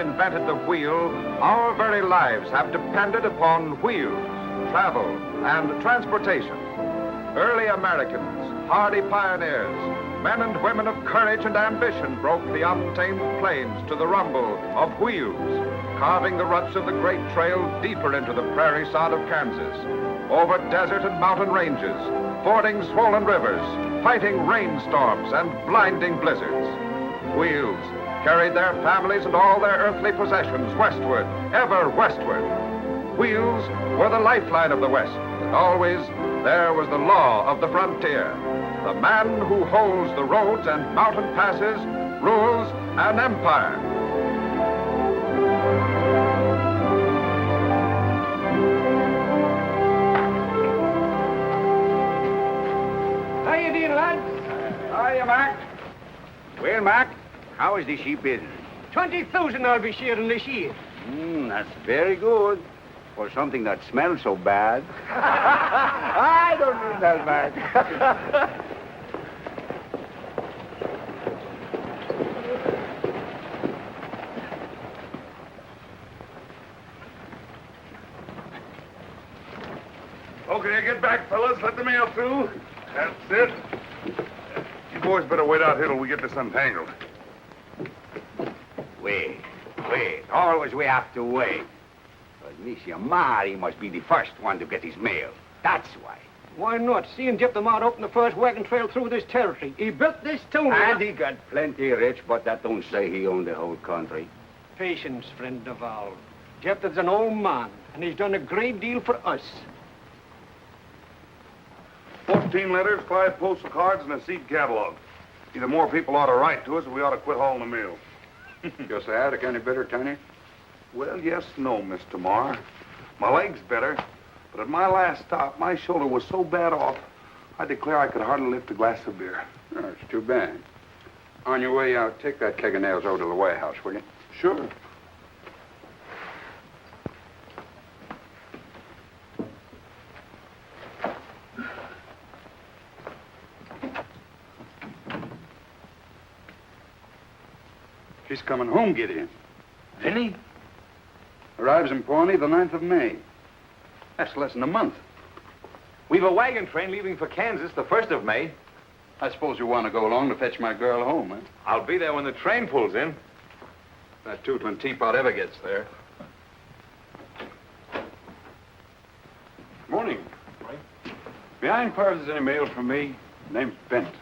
invented the wheel, our very lives have depended upon wheels, travel, and transportation. Early Americans, hardy pioneers, men and women of courage and ambition broke the untamed plains to the rumble of wheels, carving the ruts of the great trail deeper into the prairie sod of Kansas, over desert and mountain ranges, fording swollen rivers, fighting rainstorms and blinding blizzards. Wheels carried their families and all their earthly possessions westward, ever westward. Wheels were the lifeline of the West, and always there was the law of the frontier. The man who holds the roads and mountain passes rules an empire. How you doing, lad? Hiya, Mac. Well, Mac, how is the sheep business? 20,000 I'll be shearing this year. That's very good. For something that smells so bad. I don't mean that, Mac. Okay, get back, fellas. Let the mail through. That's it. You boys better wait out here till we get this untangled. Wait. Always we have to wait. But Monsieur Marr, he must be the first one to get his mail. That's why. Why not? Seeing Jeptha opened the first wagon trail through this territory. He built this town. And he got plenty rich, but that don't say he owned the whole country. Patience, friend of all. Jeptha's an old man, and he's done a great deal for us. 14 letters, 5 postal cards, and a seed catalog. Either more people ought to write to us, or we ought to quit hauling the mail. Your sciatic any better, Tony? Well, yes, no, Mr. Marr. My leg's better, but at my last stop, my shoulder was so bad off, I declare I could hardly lift a glass of beer. Oh, it's too bad. On your way out, take that keg of nails over to the warehouse, will you? Sure. She's coming home, Gideon. Vinnie? Arrives in Pawnee the 9th of May. That's less than a month. We've a wagon train leaving for Kansas the 1st of May. I suppose you want to go along to fetch my girl home, eh? I'll be there when the train pulls in. That tootling teapot ever gets there. Morning. May I inquire if there's any mail from me? Name's Brent.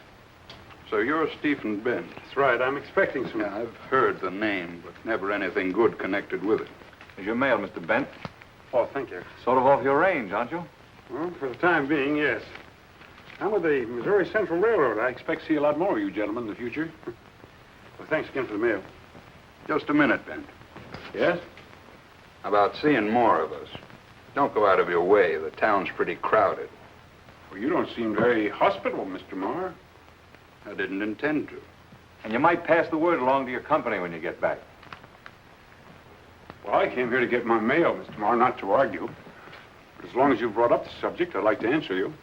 So you're Stephen Bent. That's right. I'm expecting some... Yeah, I've heard the name, but never anything good connected with it. Here's your mail, Mr. Bent. Oh, thank you. Sort of off your range, aren't you? Well, for the time being, yes. I'm with the Missouri Central Railroad. I expect to see a lot more of you gentlemen in the future. Well, thanks again for the mail. Just a minute, Bent. Yes? About seeing more of us. Don't go out of your way. The town's pretty crowded. Well, you don't seem very hospitable, Mr. Marr. I didn't intend to. And you might pass the word along to your company when you get back. Well, I came here to get my mail, Mr. Marr, not to argue. But as long as you've brought up the subject, I'd like to answer you.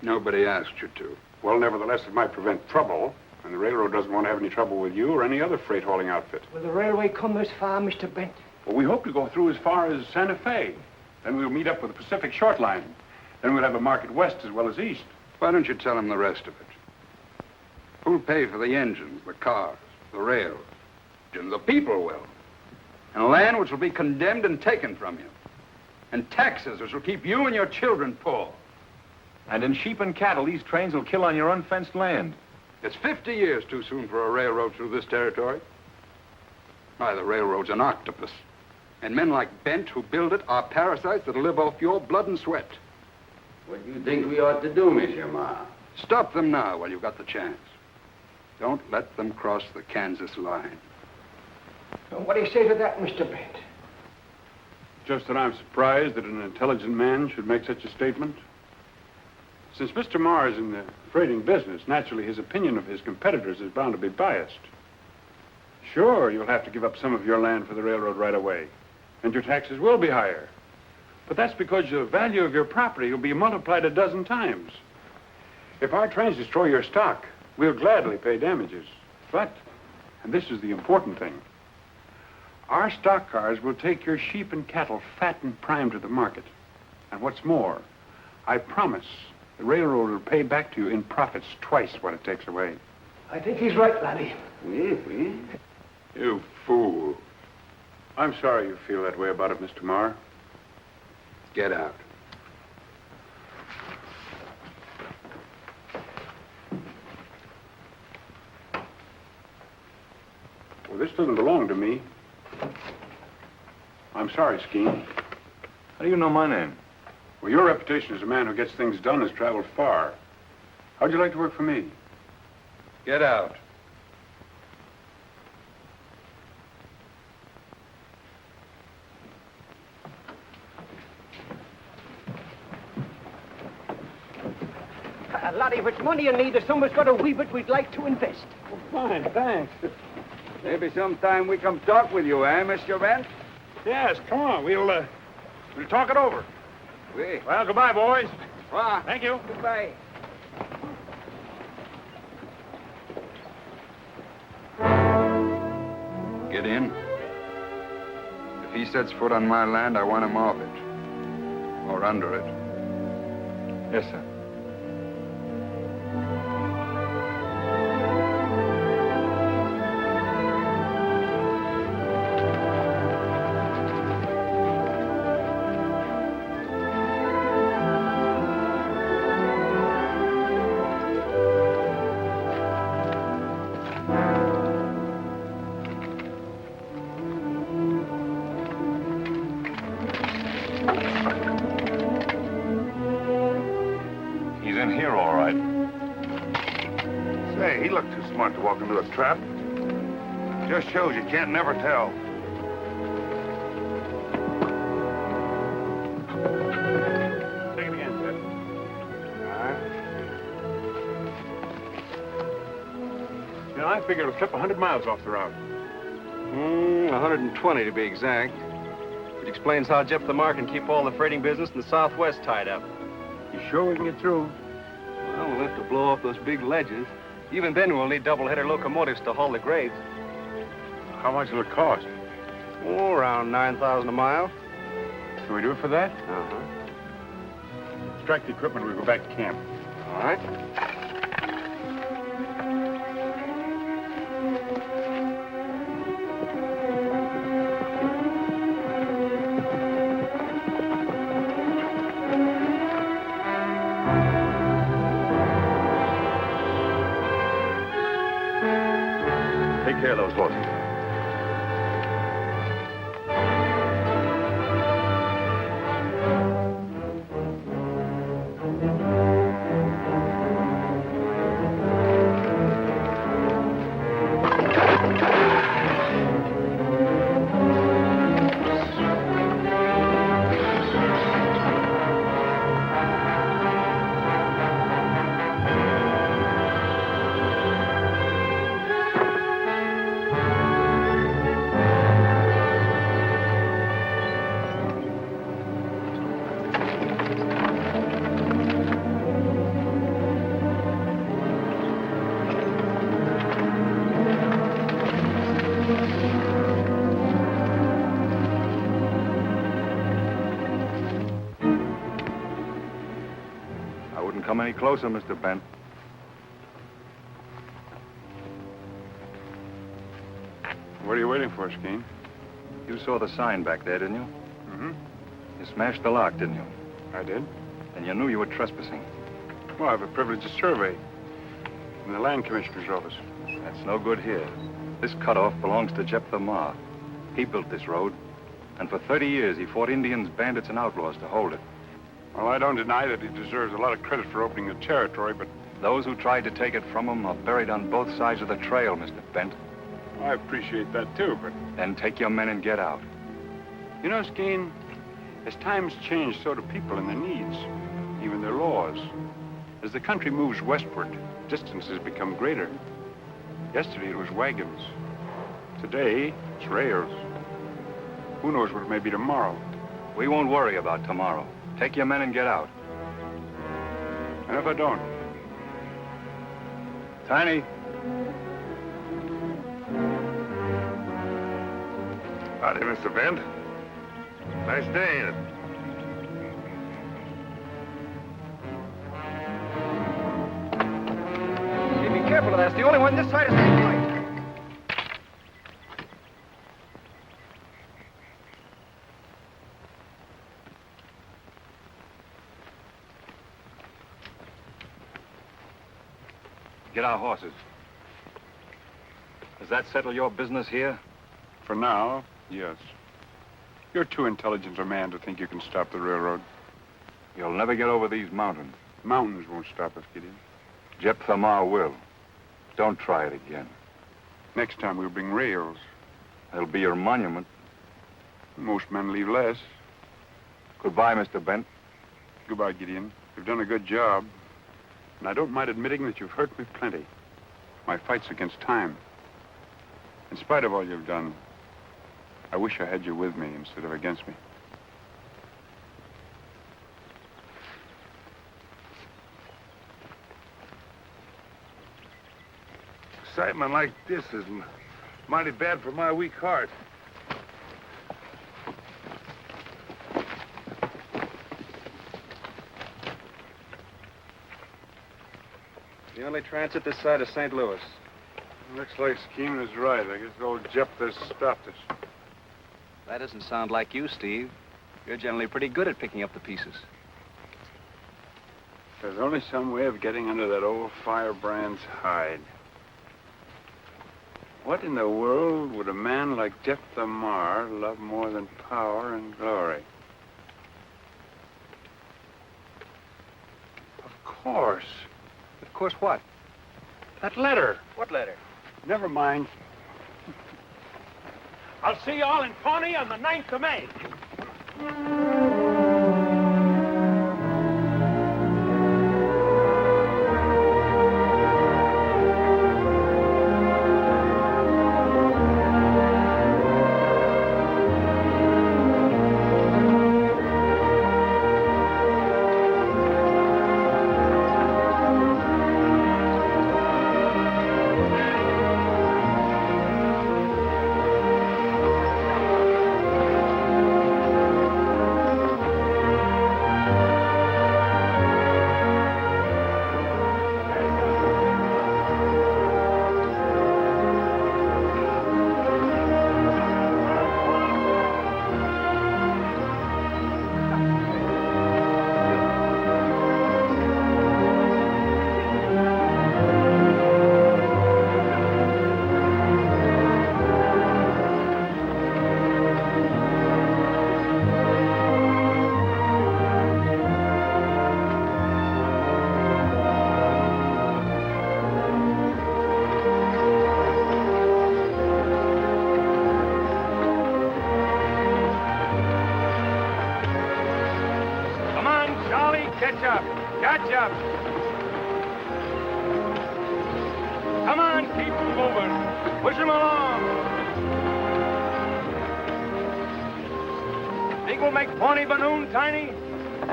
Nobody asked you to. Well, nevertheless, it might prevent trouble. And the railroad doesn't want to have any trouble with you or any other freight hauling outfit. Will the railway come this far, Mr. Bent? Well, we hope to go through as far as Santa Fe. Then we'll meet up with the Pacific Short Line. Then we'll have a market west as well as east. Why don't you tell them the rest of it? Who'll pay for the engines, the cars, the rails? And the people will. And land which will be condemned and taken from you. And taxes which will keep you and your children poor. And in sheep and cattle, these trains will kill on your unfenced land. It's 50 years too soon for a railroad through this territory. Why, the railroad's an octopus. And men like Bent who build it are parasites that'll live off your blood and sweat. What do you think we ought to do, Monsieur Marr? Stop them now while you've got the chance. Don't let them cross the Kansas line. What do you say to that, Mr. Bent? Just that I'm surprised that an intelligent man should make such a statement. Since Mr. Marr is in the freighting business, naturally his opinion of his competitors is bound to be biased. Sure, you'll have to give up some of your land for the railroad right away, and your taxes will be higher. But that's because the value of your property will be multiplied a dozen times. If our trains destroy your stock, we'll gladly pay damages. But, and this is the important thing, Our stock cars will take your sheep and cattle fat and primed to the market. And what's more, I promise the railroad will pay back to you in profits twice what it takes away. I think he's right, laddie. Oui. You fool. I'm sorry you feel that way about it, Mr. Marr. Get out. Well, this doesn't belong to me. I'm sorry, Skene. How do you know my name? Well, your reputation as a man who gets things done has traveled far. How'd you like to work for me? Get out. Laddie, if it's money you need, if someone's got a wee bit we'd like to invest. Fine, thanks. Maybe sometime we come talk with you, eh, Mr. Brent? Yes, come on. We'll talk it over. Oui. Well, goodbye, boys. Well, Thank you. goodbye. Gideon, if he sets foot on my land, I want him off it. Or under it. Yes, sir. Say, he looked too smart to walk into a trap. Just shows you can't never tell. Take it again, Ted. You know, I figure it'll clip 100 miles off the route. 120 to be exact. Which explains how Jeptha Marr can keep all the freighting business in the Southwest tied up. You sure we can get through? Well, we'll have to blow off those big ledges. Even then, we'll need double-header locomotives to haul the grades. How much will it cost? Oh, around 9,000 a mile. Can we do it for that? Uh-huh. Strike the equipment, we'll go back to camp. All right. Take care of those horses. Come any closer, Mr. Brent. What are you waiting for, Skene? You saw the sign back there, didn't you? Mm-hmm. You smashed the lock, didn't you? I did. And you knew you were trespassing. Well, I have a privilege of survey from the land commissioner's office. That's no good here. This cutoff belongs to Jeptha Marr. He built this road, and for 30 years he fought Indians, bandits, and outlaws to hold it. Well, I don't deny that he deserves a lot of credit for opening the territory, but Those who tried to take it from him are buried on both sides of the trail, Mr. Brent. I appreciate that too, but... Then take your men and get out. You know, Skene, as times change, so do people and their needs, even their laws. As the country moves westward, distances become greater. Yesterday it was wagons. Today, it's rails. Who knows what it may be tomorrow? We won't worry about tomorrow. Take your men and get out. And if I don't? Tiny. Howdy, Mr. Brent. Nice day, ain't it? Hey, be careful of that. It's the only one this side of St. Louis. Get our horses. Does that settle your business here? For now, yes. You're too intelligent a man to think you can stop the railroad. You'll never get over these mountains. Mountains won't stop us, Gideon. Jeptha Marr will. Don't try it again. Next time we'll bring rails. That'll be your monument. Most men leave less. Goodbye, Mr. Brent. Goodbye, Gideon. You've done a good job. And I don't mind admitting that you've hurt me plenty. My fight's against time. In spite of all you've done, I wish I had you with me instead of against me. Excitement like this is mighty bad for my weak heart. The only transit this side of St. Louis. Looks like Skene was right. I guess old Jeptha stopped us. That doesn't sound like you, Steve. You're generally pretty good at picking up the pieces. There's only some way of getting under that old firebrand's hide. What in the world would a man like Jeptha Marr love more than power and glory? Of course. Of course, what? That letter. What letter? Never mind. I'll see you all in Pawnee on the 9th of May.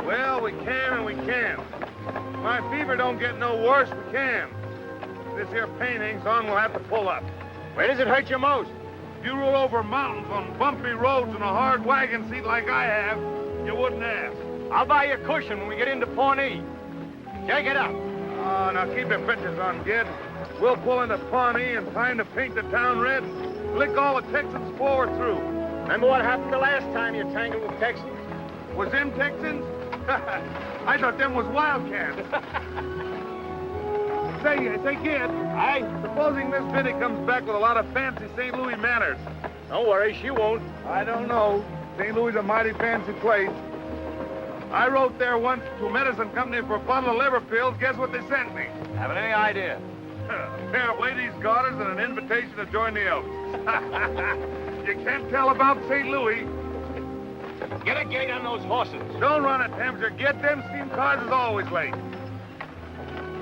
Well, we can and we can't. My fever don't get no worse, we can. This here pain hangs on, we'll have to pull up. Where does it hurt you most? If you roll over mountains on bumpy roads in a hard wagon seat like I have, you wouldn't ask. I'll buy you a cushion when we get into Pawnee. Take it up. Oh, now keep your pictures on, kid. We'll pull into Pawnee in time to paint the town red, lick all the Texans before we're through. Remember what happened the last time you tangled with Texans? Was them Texans? I thought them was wildcats. Say, kid. Aye? Supposing Miss Vinnie comes back with a lot of fancy St. Louis manners. Don't worry, she won't. I don't know. St. Louis is a mighty fancy place. I wrote there once to a medicine company for a bottle of liver pills. Guess what they sent me? Haven't any idea. A pair of ladies' garters and an invitation to join the Elks. You can't tell about St. Louis. Get a gate on those horses. Don't run it, Hamster. Get them steam cars is always late.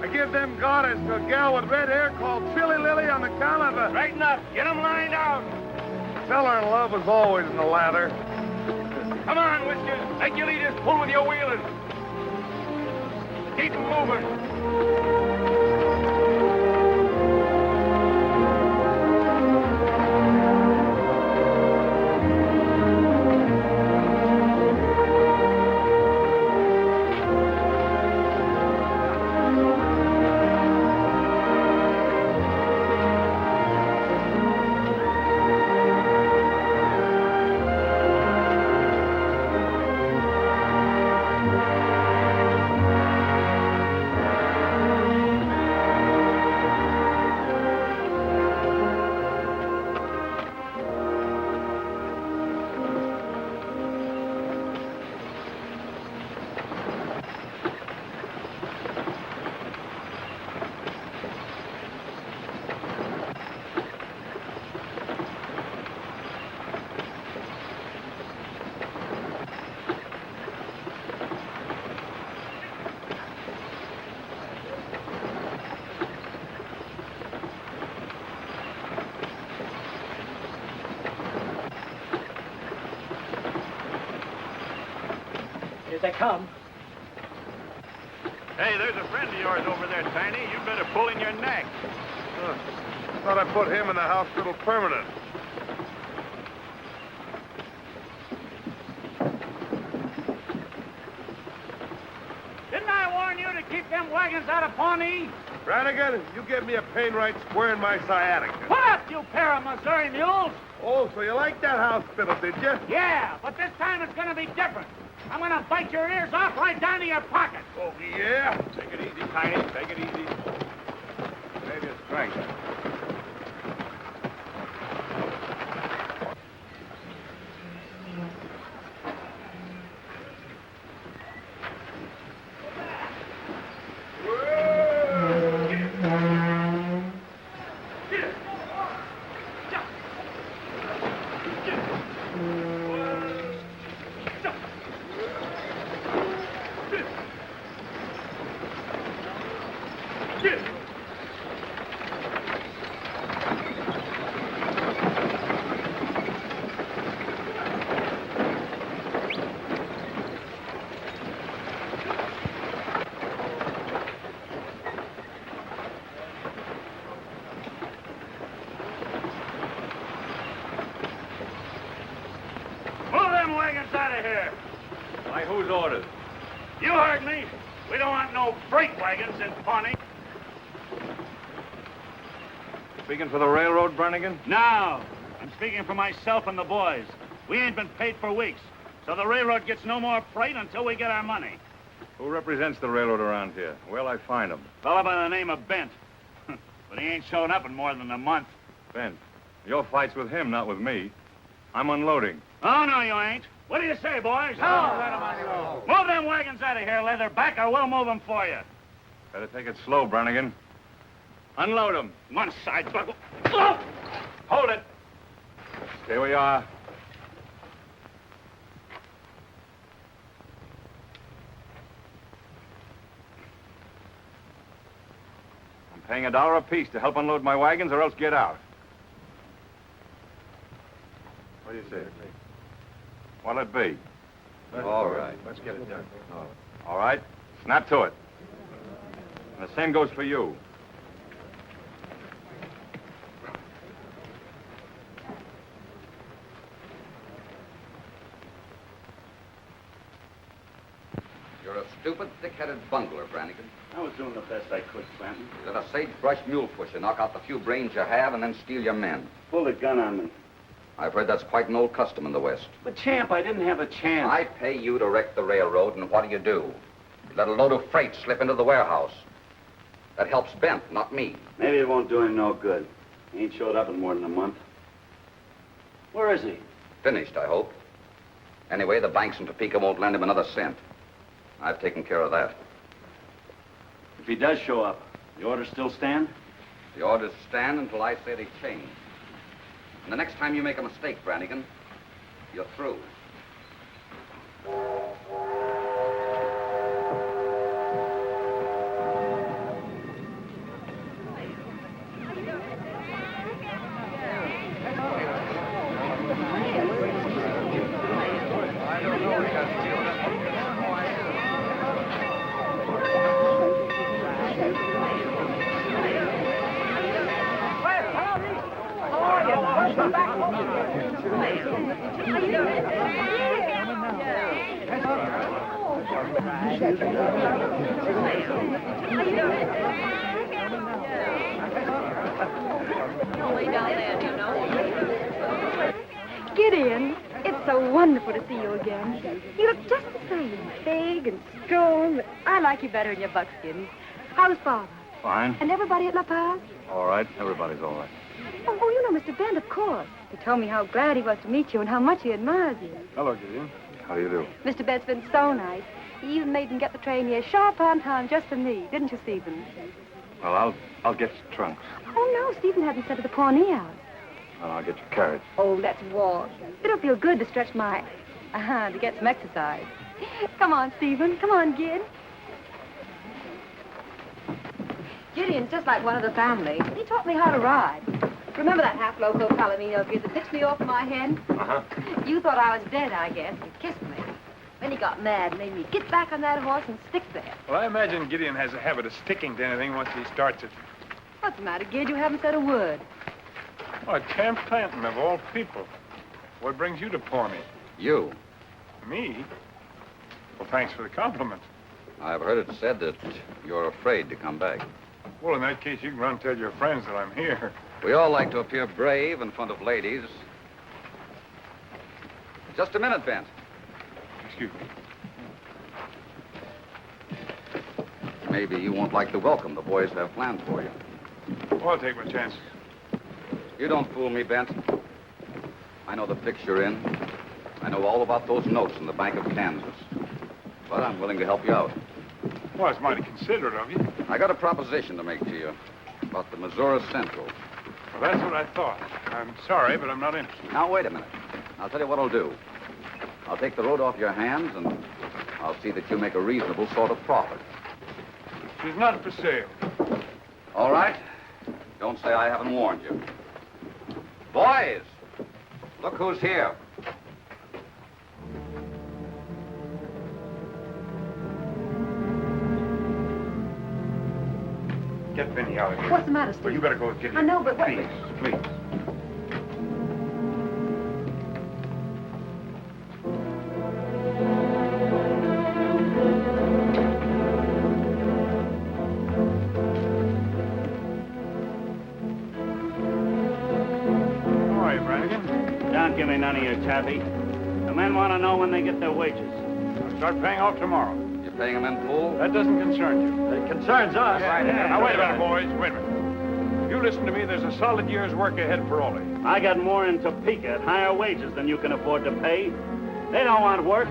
I give them garters to a gal with red hair called Chili Lily on the count of a... Straighten up. Get them lined out. Tell her love is always in the lather. Come on, Whiskers. Make your leaders pull with your wheelers. Keep them moving. they come. Hey, there's a friend of yours over there, Tiny. You better pull in your neck. Thought I put him in the hospital permanent. Didn't I warn you to keep them wagons out of Pawnee? Brannigan, you gave me a pain right square in my sciatica. Put up, you pair of Missouri mules! Oh, so you like that hospital, did you? Yeah, but this time it's gonna be different. I'm gonna bite your ears off right down to your pocket. Oh, yeah? Take it easy, Tiny. Take it easy. Save your strength. Move them wagons out of here. By whose orders? You heard me. We don't want no freight wagons in Pawnee. Speaking for the railroad, Brannigan? No. I'm speaking for myself and the boys. We ain't been paid for weeks, so the railroad gets no more freight until we get our money. Who represents the railroad around here? Where'll I find him? Fella by the name of Brent. But he ain't shown up in more than a month. Ben, your fight's with him, not with me. I'm unloading. Oh, no, you ain't. What do you say, boys? Move them wagons out of here, Leatherback, or we'll move them for you. Better take it slow, Brannigan. Unload him. One side buckle. Oh! Hold it. Here we are. I'm paying $1 apiece to help unload my wagons, or else get out. What do you say? What'll it be? All right. Let's get it done. All right. Snap to it. And the same goes for you. You're a stupid, thick-headed bungler, Brannigan. I was doing the best I could, Clanton. You let a sagebrush mule pusher knock out the few brains you have and then steal your men. Pull the gun on me. I've heard that's quite an old custom in the West. But, Champ, I didn't have a chance. I pay you to wreck the railroad, and what do? You let a load of freight slip into the warehouse. That helps Brent, not me. Maybe it won't do him no good. He ain't showed up in more than a month. Where is he? Finished, I hope. Anyway, the banks in Topeka won't lend him another cent. I've taken care of that. If he does show up, the orders still stand? The orders stand until I say they change. And the next time you make a mistake, Brannigan, you're through. Gideon, it's so wonderful to see you again. You look just the same, big and strong. I like you better in your buckskin. How's Father? Fine. And everybody at La Paz? All right. Everybody's all right. Oh, you know Mr. Brent, of course. He told me how glad he was to meet you and how much he admires you. Hello, Gideon. How do you do? Mr. Brent's been so nice. He even made him get the train here sharp on time just for me, didn't you, Stephen? Well, I'll get your trunks. Oh, no, Stephen hadn't sent to the Pawnee house. And I'll get your carriage. Oh, let's walk. It'll feel good to stretch my... to get some exercise. Come on, Stephen. Come on, Gid. Gideon's just like one of the family. He taught me how to ride. Remember that half-loco Palomino kid that pitched me off my head? Uh-huh. You thought I was dead, I guess. You kissed me. Then he got mad and made me get back on that horse and stick there. Well, I imagine Gideon has a habit of sticking to anything once he starts it. What's the matter, Gid? You haven't said a word. Oh, Camp Clanton, of all people. What brings you to Pawnee? You. Me? Well, thanks for the compliment. I've heard it said that you're afraid to come back. Well, in that case, you can run and tell your friends that I'm here. We all like to appear brave in front of ladies. Just a minute, Brent. Excuse me. Maybe you won't like the welcome the boys have planned for you. Well, I'll take my chances. You don't fool me, Brent. I know the fix you're in. I know all about those notes in the Bank of Kansas. But I'm willing to help you out. Well, it's mighty considerate of you. I got a proposition to make to you about the Missouri Central. Well, that's what I thought. I'm sorry, but I'm not interested. Now, wait a minute. I'll tell you what I'll do. I'll take the road off your hands, and I'll see that you make a reasonable sort of profit. She's not for sale. All right. Don't say I haven't warned you. Boys, look who's here. Get Vinnie out of here. What's the matter, Steve? Well, you better go with Gideon. I know, but what... Please, please. How are you, Brannigan? Don't give me none of your taffy. The men want to know when they get their wages. I'll start paying off tomorrow. You're paying them in full? That doesn't concern you. It concerns us. Now, wait a minute, boys. Wait a minute. You listen to me. There's a solid year's work ahead for all of you. I got more in Topeka at higher wages than you can afford to pay. They don't want work.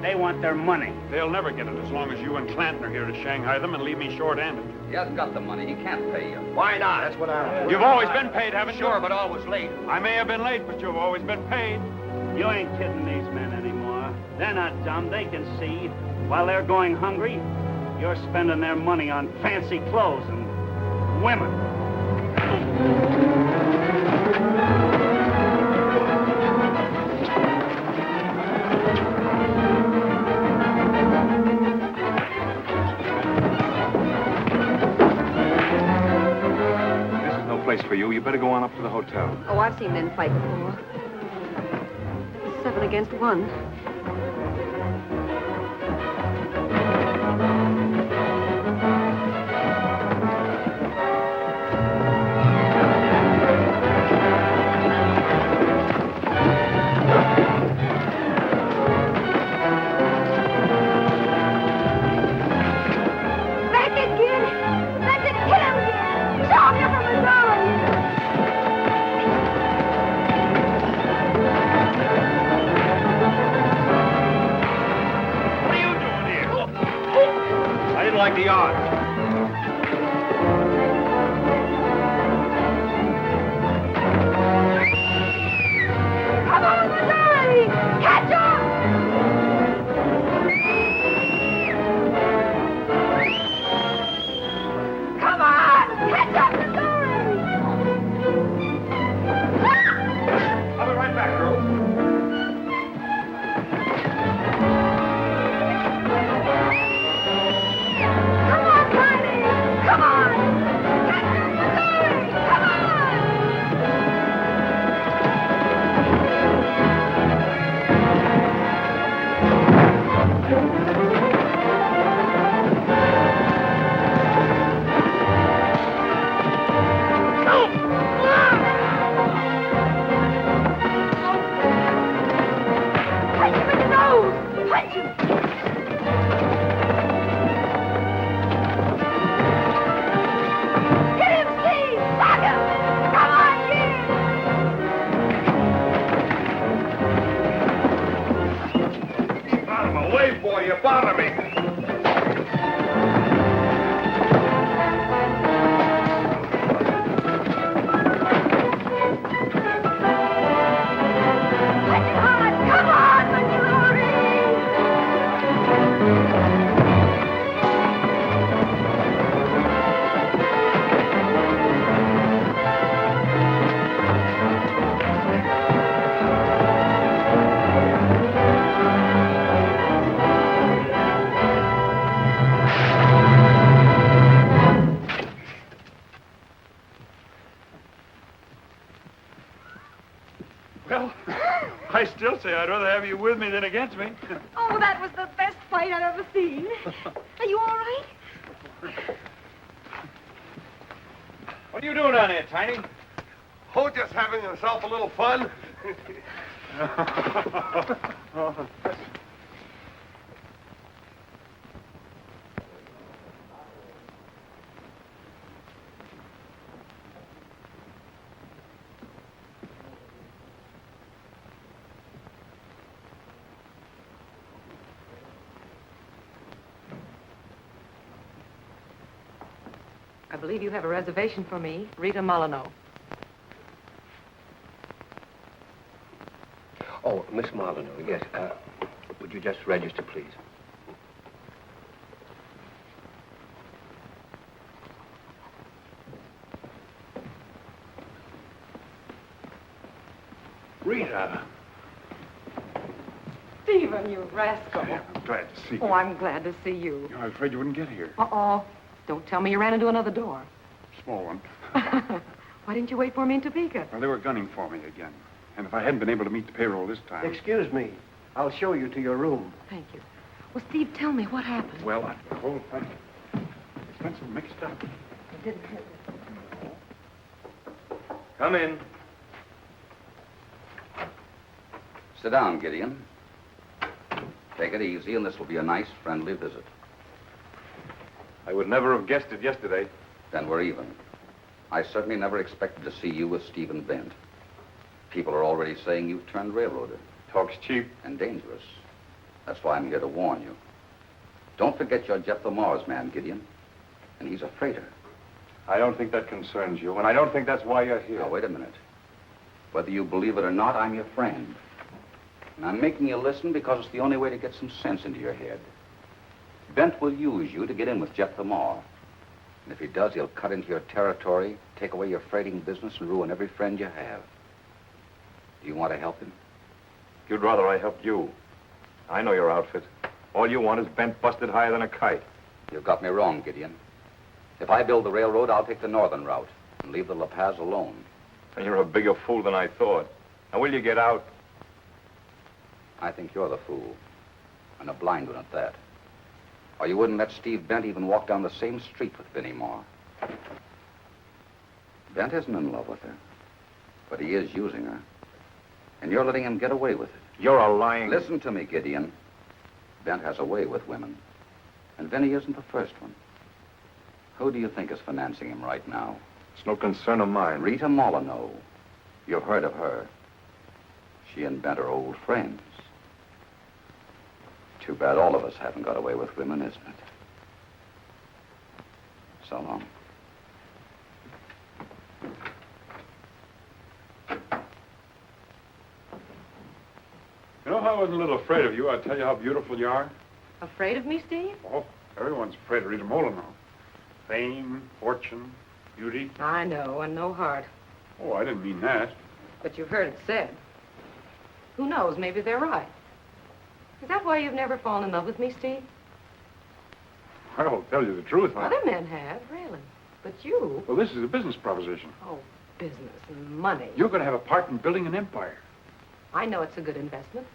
They want their money. They'll never get it as long as you and Clanton are here to Shanghai them and leave me short-handed. He hasn't got the money. He can't pay you. Why not? That's what I... You've always been paid, haven't you? Sure, but always late. I may have been late, but you've always been paid. You ain't kidding these men anymore. They're not dumb. They can see. While they're going hungry, you're spending their money on fancy clothes and women. This is no place for you. You better go on up to the hotel. Oh, I've seen men fight before. 7 against 1. Like the odds. Come on, Missouri! Catch up! Come on! Catch up, Missouri! I'll be right back, girls. Come on, still say I'd rather have you with me than against me. Oh, that was the best fight I've ever seen. Are you all right? What are you doing down here, Tiny? Oh, just having yourself a little fun. I believe you have a reservation for me, Rita Molyneaux. Oh, Miss Molyneaux, yes. Would you just register, please? Rita. Stephen, you rascal. I'm glad to see you. Oh, I'm glad to see you. I was afraid you wouldn't get here. Uh-oh. Don't tell me you ran into another door. Small one. Why didn't you wait for me in Topeka? Well, they were gunning for me again. And if I hadn't been able to meet the payroll this time... Excuse me. I'll show you to your room. Thank you. Well, Steve, tell me what happened. Well, the whole thing... It's been so mixed up. It didn't hurt. Come in. Sit down, Gideon. Take it easy, and this will be a nice, friendly visit. I would never have guessed it yesterday. Then we're even. I certainly never expected to see you with Stephen Brent. People are already saying you've turned railroader. Talks cheap. And dangerous. That's why I'm here to warn you. Don't forget you're Jeptha Marr's man, Gideon. And he's a freighter. I don't think that concerns you, and I don't think that's why you're here. Now, wait a minute. Whether you believe it or not, I'm your friend. And I'm making you listen because it's the only way to get some sense into your head. Brent will use you to get in with Jeptha Marr. And if he does, he'll cut into your territory, take away your freighting business, and ruin every friend you have. Do you want to help him? You'd rather I helped you. I know your outfit. All you want is bent busted higher than a kite. You've got me wrong, Gideon. If I build the railroad, I'll take the northern route and leave the La Paz alone. And you're a bigger fool than I thought. Now, will you get out? I think you're the fool. And a blind one at that. Or you wouldn't let Steve Brent even walk down the same street with Vinnie Marr. Brent isn't in love with her. But he is using her. And you're letting him get away with it. You're a lying... Listen to me, Gideon. Brent has a way with women. And Vinnie isn't the first one. Who do you think is financing him right now? It's no concern of mine. Rita Molyneaux. You've heard of her. She and Brent are old friends. Too bad all of us haven't got away with women, isn't it? So long. You know how I was a little afraid of you? I tell you how beautiful you are. Afraid of me, Steve? Oh, everyone's afraid of Rita Molyneaux. Fame, fortune, beauty. I know, and no heart. Oh, I didn't mean that. But you've heard it said. Who knows, maybe they're right. Is that why you've never fallen in love with me, Steve? I'll tell you the truth. Other men have, really. But you... Well, this is a business proposition. Oh, business and money. You're going to have a part in building an empire. I know it's a good investment.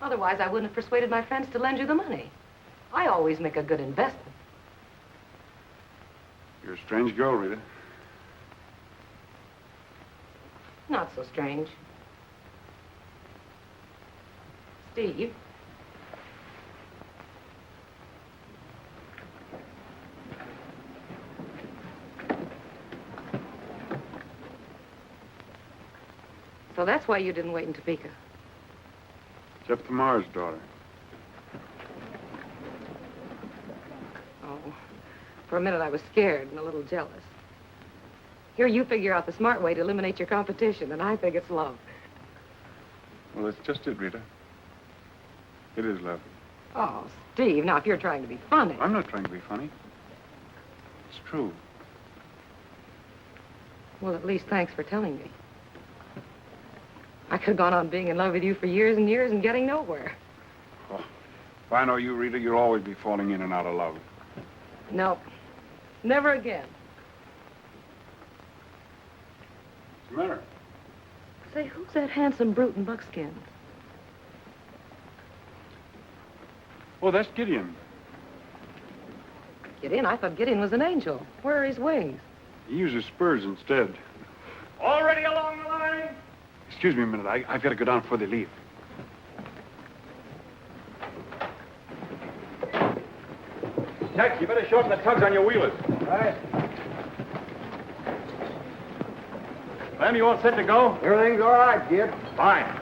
Otherwise, I wouldn't have persuaded my friends to lend you the money. I always make a good investment. You're a strange girl, Rita. Not so strange. Steve. So that's why you didn't wait in Topeka. Jeptha Marr's daughter. Oh, for a minute I was scared and a little jealous. Here you figure out the smart way to eliminate your competition, and I think it's love. Well, that's just it, Rita. It is love. Oh, Steve, now if you're trying to be funny. I'm not trying to be funny. It's true. Well, at least thanks for telling me. I could have gone on being in love with you for years and years and getting nowhere. Oh, if I know you, Rita, you'll always be falling in and out of love. No, never again. What's the matter? Say, who's that handsome brute in buckskin? Oh, that's Gideon. Gideon? I thought Gideon was an angel. Where are his wings? He uses spurs instead. Already along the line? Excuse me a minute. I've got to go down before they leave. Jack, you better shorten the tugs on your wheelers. Right. Clem, you all set to go? Everything's all right, kid. Fine.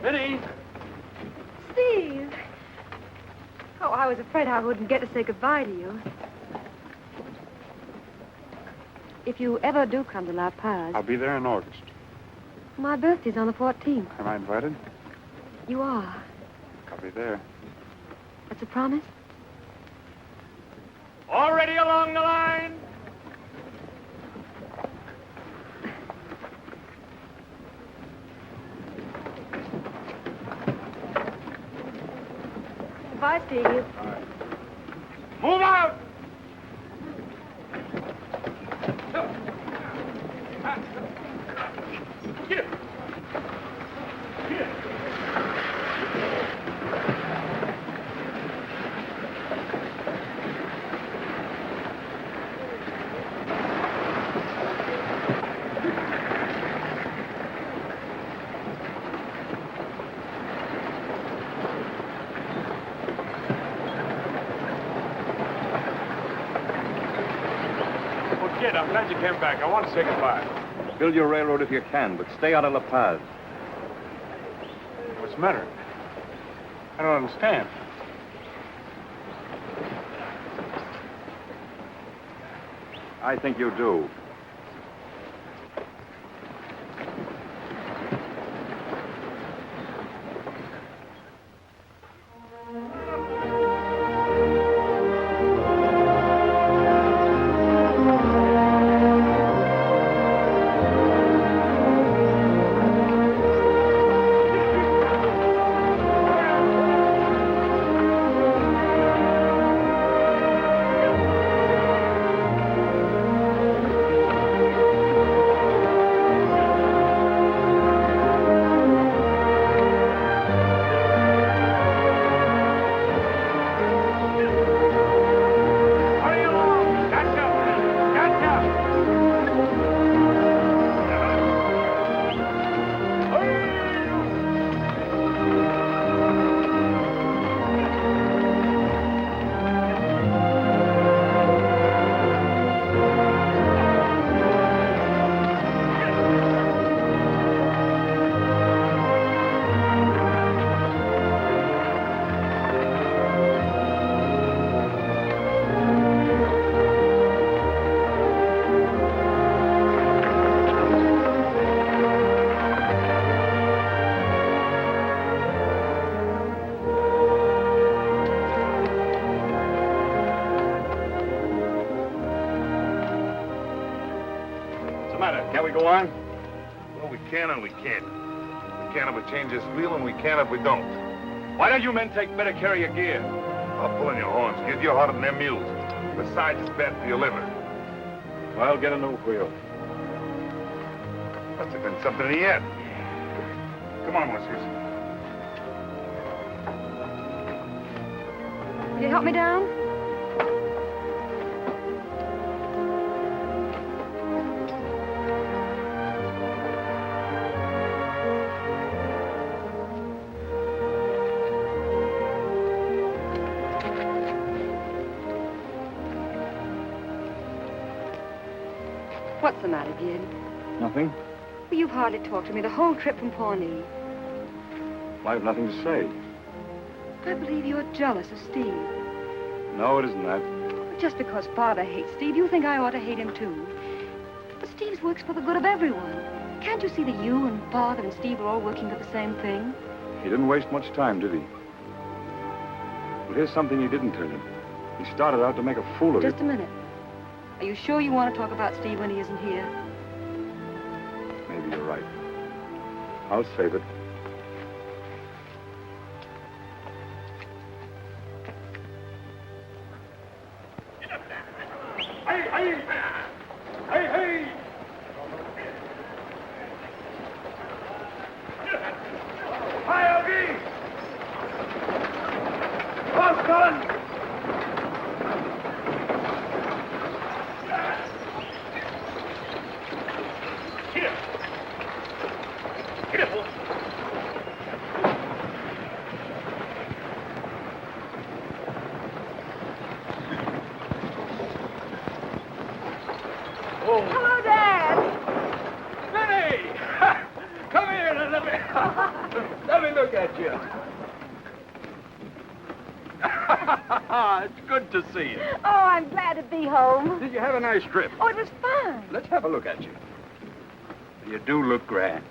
Vinnie! Steve! Oh, I was afraid I wouldn't get to say goodbye to you. If you ever do come to La Paz, I'll be there in August. my birthday's on the 14th. Am I invited? You are. I'll be there. That's a promise? Already along the line? Goodbye, Steve. Move out! Get it! Get it! Well, kid, I'm glad you came back. I want to say goodbye. Build your railroad if you can, but stay out of La Paz. What's the matter? I don't understand. I think you do. Can we go on? Well, we can and we can't. We can if we change this wheel, and we can if we don't. Why don't you men take better care of your gear? I'll pull in your horns, kid. You're harder than them mules. Besides, it's bad for your liver. Well, get a new wheel. Must have been something in the end. Come on, Whiskers. Will you help me down? What's the matter, Gid? Nothing? Well, you've hardly talked to me the whole trip from Pawnee. I have nothing to say. I believe you're jealous of Steve. No, it isn't that. Just because Father hates Steve, you think I ought to hate him, too. But Steve's works for the good of everyone. Can't you see that you and Father and Steve are all working for the same thing? He didn't waste much time, did he? Well, here's something he didn't turn in. He started out to make a fool of you. Just a minute. Are you sure you want to talk about Steve when he isn't here? Maybe you're right. I'll save it. Oh. Hello, Dad. Vinnie! Come here and let me look at you. It's good to see you. Oh, I'm glad to be home. Did you have a nice trip? Oh, it was fun. Let's have a look at you. You do look grand.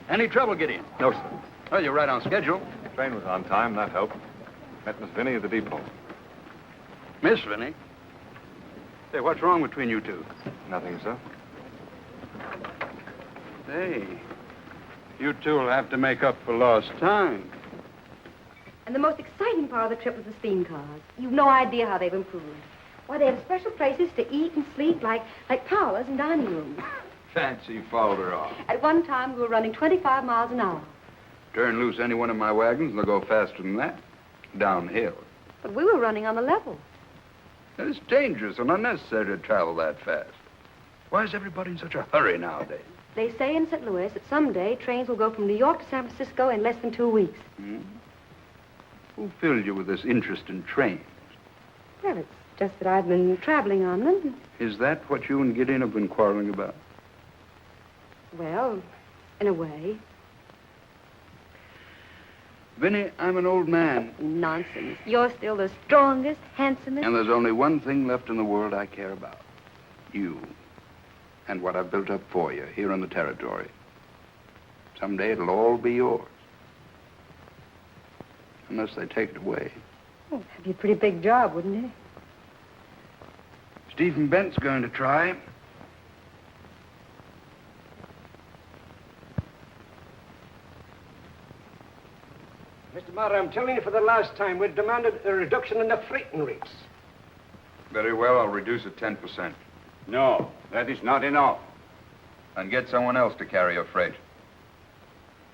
Any trouble, Gideon? No, sir. Well, you're right on schedule. The train was on time, that helped. Met Miss Vinnie at the depot. Miss Vinnie? Say, what's wrong between you two? Nothing, sir. Hey, you two will have to make up for lost time. And the most exciting part of the trip was the steam cars. You've no idea how they've improved. Why, they have special places to eat and sleep, like parlors and dining rooms. Fancy fouled her off. At one time, we were running 25 miles an hour. Turn loose any one of my wagons, and they'll go faster than that. Downhill. But we were running on the level. It's dangerous and unnecessary to travel that fast. Why is everybody in such a hurry nowadays? They say in St. Louis that someday trains will go from New York to San Francisco in less than 2 weeks. Hmm? Who filled you with this interest in trains? Well, it's just that I've been traveling on them. Is that what you and Gideon have been quarreling about? Well, in a way. Vinnie, I'm an old man. Nonsense. You're still the strongest, handsomest. And there's only one thing left in the world I care about. You. And what I've built up for you here on the territory. Someday it'll all be yours. Unless they take it away. Oh, that'd be a pretty big job, wouldn't it? Stephen Bent's going to try. Mr. Marr, I'm telling you for the last time, we demanded a reduction in the freighting rates. Very well, I'll reduce it 10%. No, that is not enough. And get someone else to carry your freight.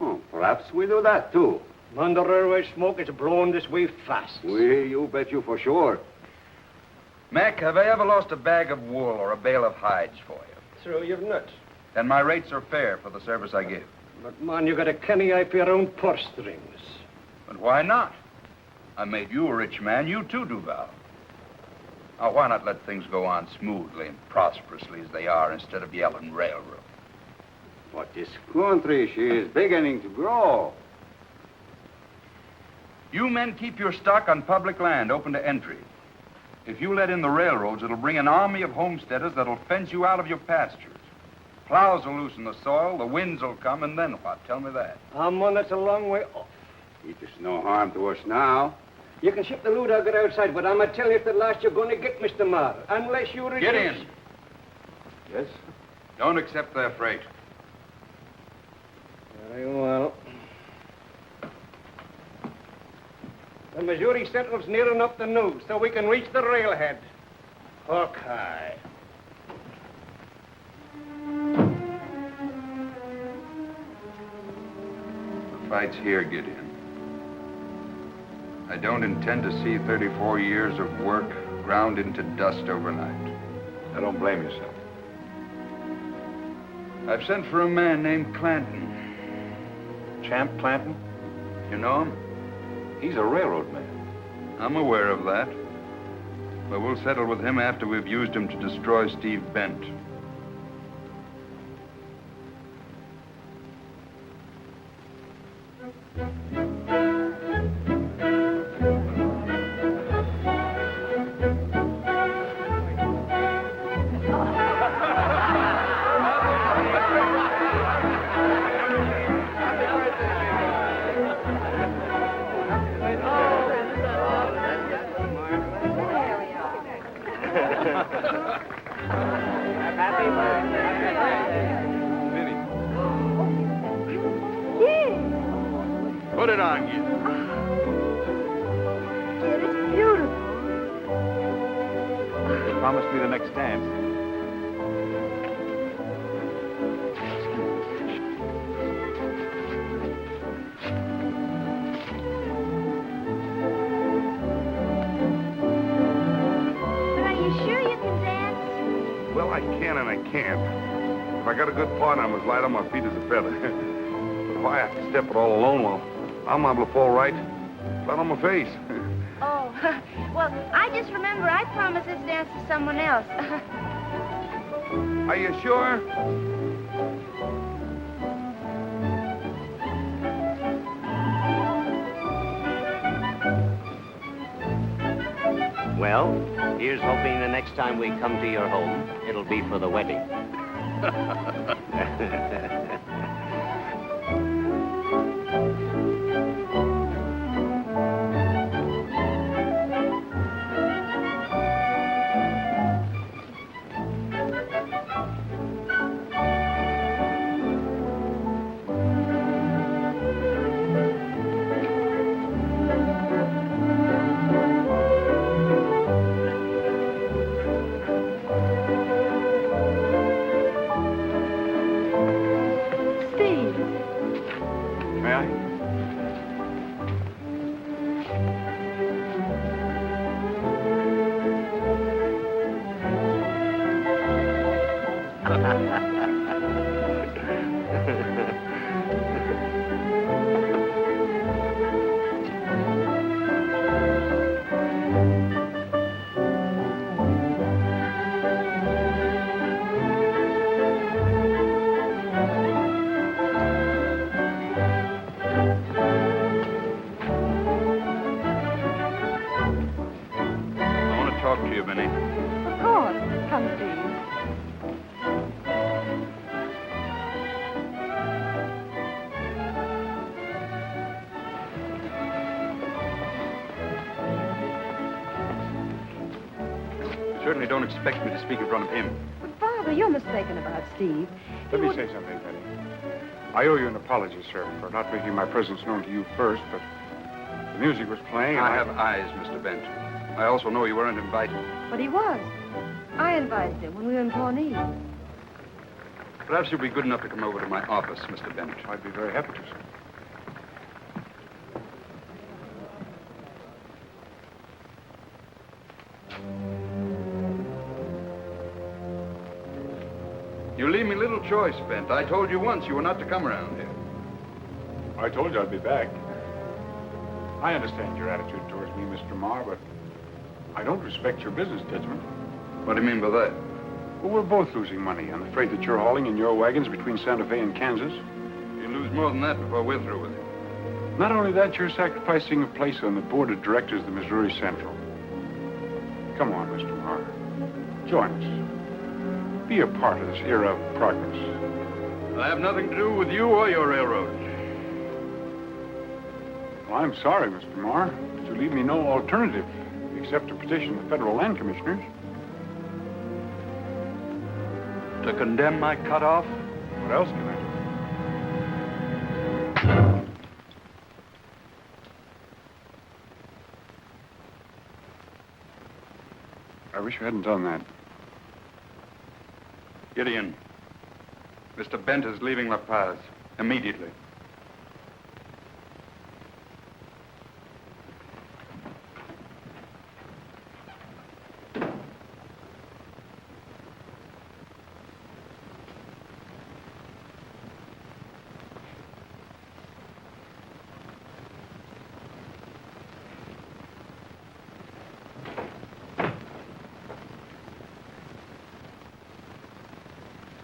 Oh, perhaps we do that, too. Man, the railway smoke is blowing this way fast. You bet you for sure. Mac, have I ever lost a bag of wool or a bale of hides for you? True, you've nuts. Then my rates are fair for the service I give. But, man, you got a canny eye for your own purse strings. But why not? I made you a rich man. You, too, do, Val. Now, why not let things go on smoothly and prosperously as they are instead of yelling railroad? But this country, she is beginning to grow. You men keep your stock on public land open to entry. If you let in the railroads, it'll bring an army of homesteaders that'll fence you out of your pastures. Plows will loosen the soil, the winds will come, and then what? Tell me that. Man, that's a long way off. It is no harm to us now. You can ship the loot out outside, but I'm a telling you at the last you're going to get, Mr. Marr, unless you reduce... Get in. Yes? Don't accept their freight. Very well. The Missouri Central's near enough to news, so we can reach the railhead. Hook high. The fight's here, Gideon. I don't intend to see 34 years of work ground into dust overnight. I don't blame you, sir. I've sent for a man named Clanton. Champ Clanton? You know him? He's a railroad man. I'm aware of that. But we'll settle with him after we've used him to destroy Steve Bent. Put it on, Gideon. It's beautiful. He promised me the next dance. But are you sure you can dance? Well, I can and I can't. If I got a good partner, I'm as light on my feet as a feather. But if I have to step it all alone, well, I'm liable to fall right flat on my face. Oh, well, I just remember I promised this dance to someone else. Are you sure? Well, here's hoping the next time we come to your home, it'll be for the wedding. Certainly don't expect me to speak in front of him. But, Father, you're mistaken about Steve. Let me say something, Betty. I owe you an apology, sir, for not making my presence known to you first, but the music was playing. I have eyes, Mr. Bent. I also know you weren't invited. But he was. I invited him when we were in Pawnee. Perhaps you'll be good enough to come over to my office, Mr. Bent. I'd be very happy to, sir. You leave me little choice, Bent. I told you once you were not to come around here. I told you I'd be back. I understand your attitude towards me, Mr. Marr, but I don't respect your business judgment. What do you mean by that? Well, we're both losing money on the freight that you're hauling in your wagons between Santa Fe and Kansas. You'll lose more than that before we're through with you. Not only that, you're sacrificing a place on the board of directors of the Missouri Central. Come on, Mr. Marr. Join us. Be a part of this era of progress. I have nothing to do with you or your railroad. Well, I'm sorry, Mr. Marr, but you leave me no alternative except to petition the federal land commissioners. To condemn my cutoff? What else can I do? I wish you hadn't done that. Gideon, Mr. Bent is leaving La Paz immediately.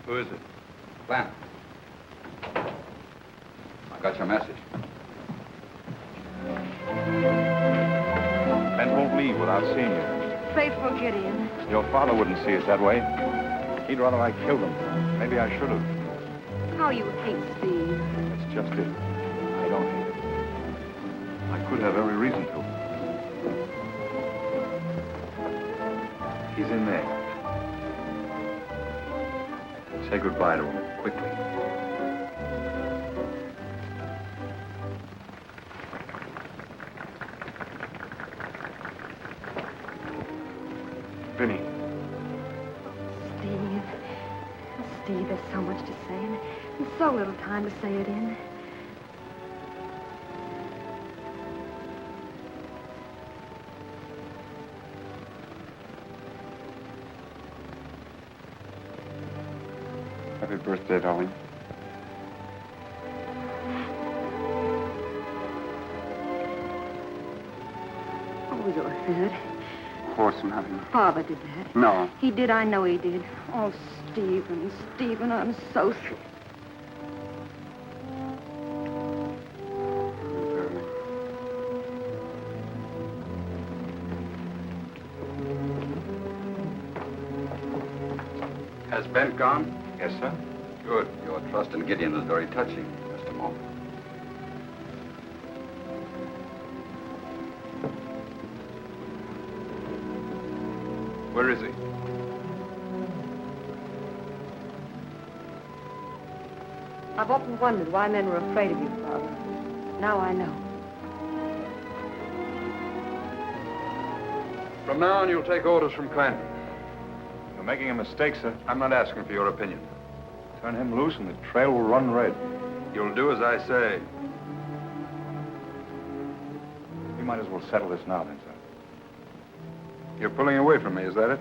Who is it? Clanton. I got your message. Bent won't leave without seeing you. Faithful Gideon. Your father wouldn't see us that way. He'd rather I killed him. Maybe I should have. How you hate Steve. That's just it. I don't hate him. I could have every reason to. He's in there. Say goodbye to him, quickly. Vinnie. Steve. Steve, there's so much to say and so little time to say it in. Happy birthday, darling. Oh, you're hurt. horse from having me. Father did that. No. He did, I know he did. Oh, Stephen, I'm so sorry. Has Brent gone? Yes, sir. Good. Your trust in Gideon is very touching, Mr. Moore. Where is he? I've often wondered why men were afraid of you, Father. Now I know. From now on, you'll take orders from Clanton. You're making a mistake, sir. I'm not asking for your opinion. Turn him loose and the trail will run red. You'll do as I say. We might as well settle this now, then, sir. You're pulling away from me, is that it?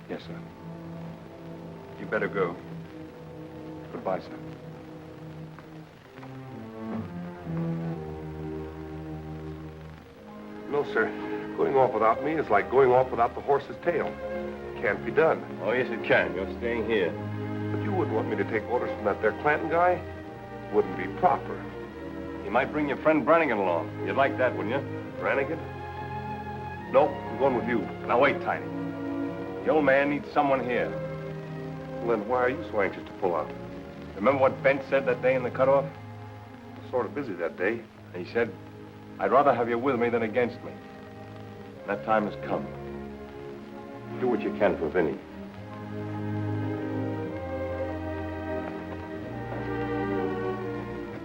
Yes, sir. You better go. Goodbye, sir. No, sir. Going off without me is like going off without the horse's tail. Can't be done. Oh, yes, it can. You're staying here. But you wouldn't want me to take orders from that there Clanton guy? Wouldn't be proper. You might bring your friend Brannigan along. You'd like that, wouldn't you? Brannigan? No, I'm going with you. Now, wait, Tiny. The old man needs someone here. Well, then why are you so anxious to pull out? Remember what Brent said that day in the cutoff? I was sort of busy that day. He said, I'd rather have you with me than against me. That time has come. Do what you can for Vinnie.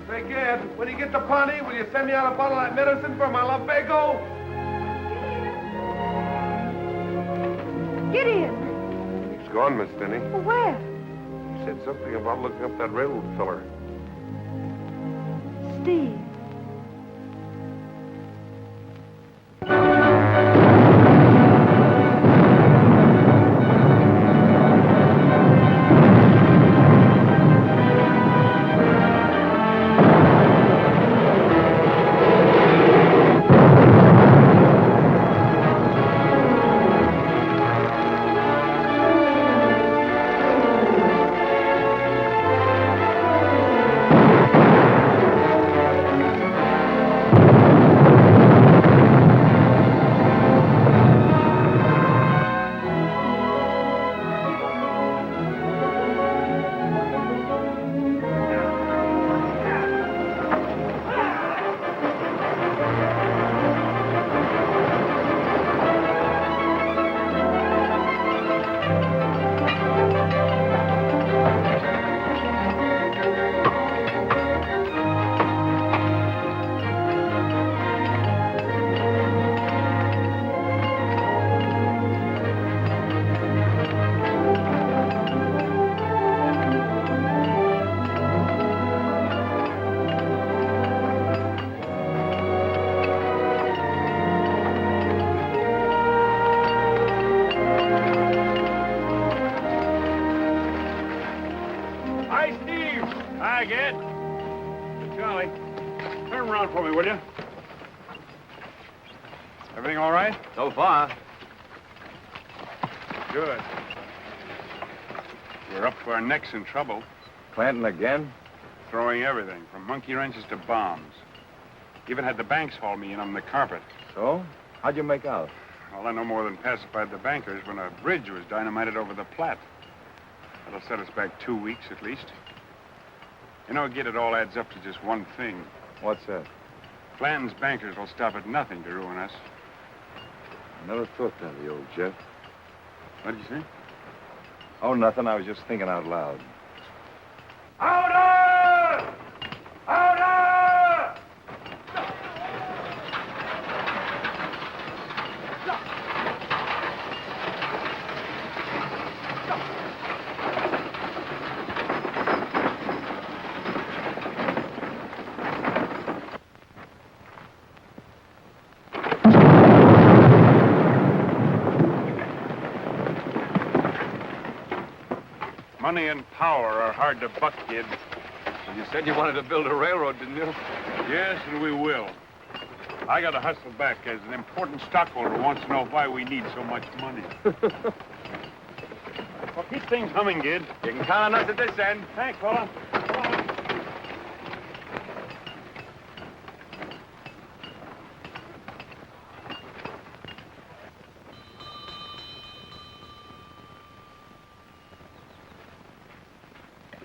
Say, Gad, when you get to Pawnee, will you send me out a bottle of that medicine for my lumbago? Gideon! He's gone, Miss Vinnie. Well, where? He said something about looking up that railroad feller. Steve. So far. Good. We're up to our necks in trouble. Clanton again? Throwing everything, from monkey wrenches to bombs. Even had the banks haul me in on the carpet. So? How'd you make out? Well, I no more than pacified the bankers when a bridge was dynamited over the Platte. That'll set us back 2 weeks at least. You know, Gid, it all adds up to just one thing. What's that? Clanton's bankers will stop at nothing to ruin us. I never thought that of the old Jeff. What did you say? Oh, nothing. I was just thinking out loud. Order! Order! Money and power are hard to buck, Gid. You said you wanted to build a railroad, didn't you? Yes, and we will. I got to hustle back as an important stockholder who wants to know why we need so much money. Well, keep things humming, Gid. You can count on us at this end. Thanks, fella.